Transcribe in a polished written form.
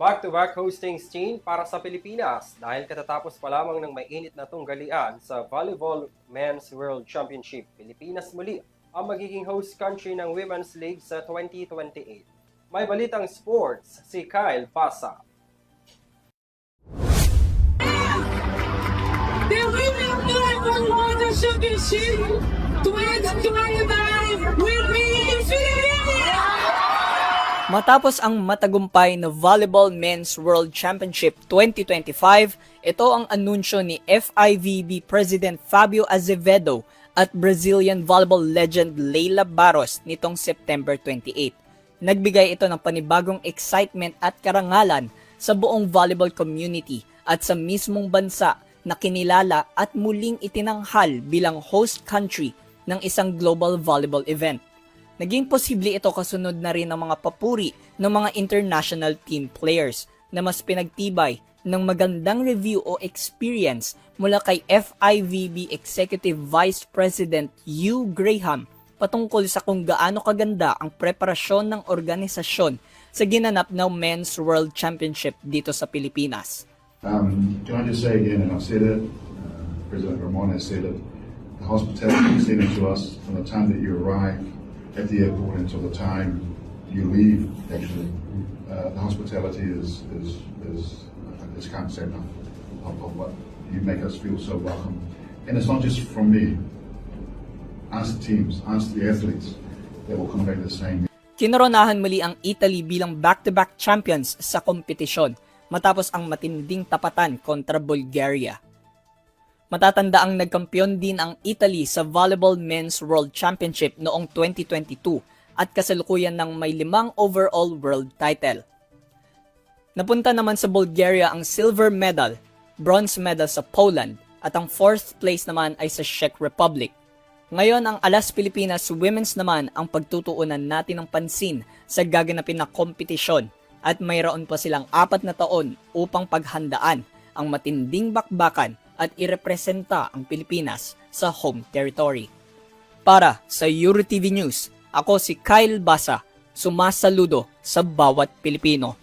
Back-to-back hosting scene para sa Pilipinas dahil katatapos pa lamang ng mainit na tunggalian sa Volleyball Men's World Championship. Pilipinas muli ang magiging host country ng Women's League sa 2028. May balitang sports si Kyle Pasa. The Women's World Championship 2025 will be in Philippines! Matapos ang matagumpay na Volleyball Men's World Championship 2025, ito ang anunsyo ni FIVB President Fabio Azevedo at Brazilian volleyball legend Leila Barros nitong September 28. Nagbigay ito ng panibagong excitement at karangalan sa buong volleyball community at sa mismong bansa na kinilala at muling itinanghal bilang host country ng isang global volleyball event. Naging posible ito kasunod na rin ng mga papuri ng mga international team players na mas pinagtibay ng magandang review o experience mula kay FIVB Executive Vice President Hugh Graham patungkol sa kung gaano kaganda ang preparasyon ng organisasyon sa ginanap na Men's World Championship dito sa Pilipinas. Can I just say again, and I've said it, President Ramon has said it, the hospitality extended to us from the time that you arrive at the airport until the time you leave, actually. The hospitality is I just can't say enough of what you make us feel so welcome. And it's not just from me. Ask the teams, ask the athletes, they will come back the same. Kinoronahan muli ang Italy bilang back-to-back champions sa kompetisyon matapos ang matinding tapatan kontra Bulgaria. Matatanda ang nagkampiyon din ang Italy sa Volleyball Men's World Championship noong 2022 at kasalukuyan ng may 5 overall world title. Napunta naman sa Bulgaria ang silver medal, bronze medal sa Poland at ang 4th place naman ay sa Czech Republic. Ngayon ang Alas Pilipinas Women's naman ang pagtutuunan natin ng pansin sa gaganapin na kompetisyon at mayroon pa silang 4 na taon upang paghandaan ang matinding bakbakan at irepresenta ang Pilipinas sa home territory. Para sa EuroTV News, ako si Kyle Basa, sumasaludo sa bawat Pilipino.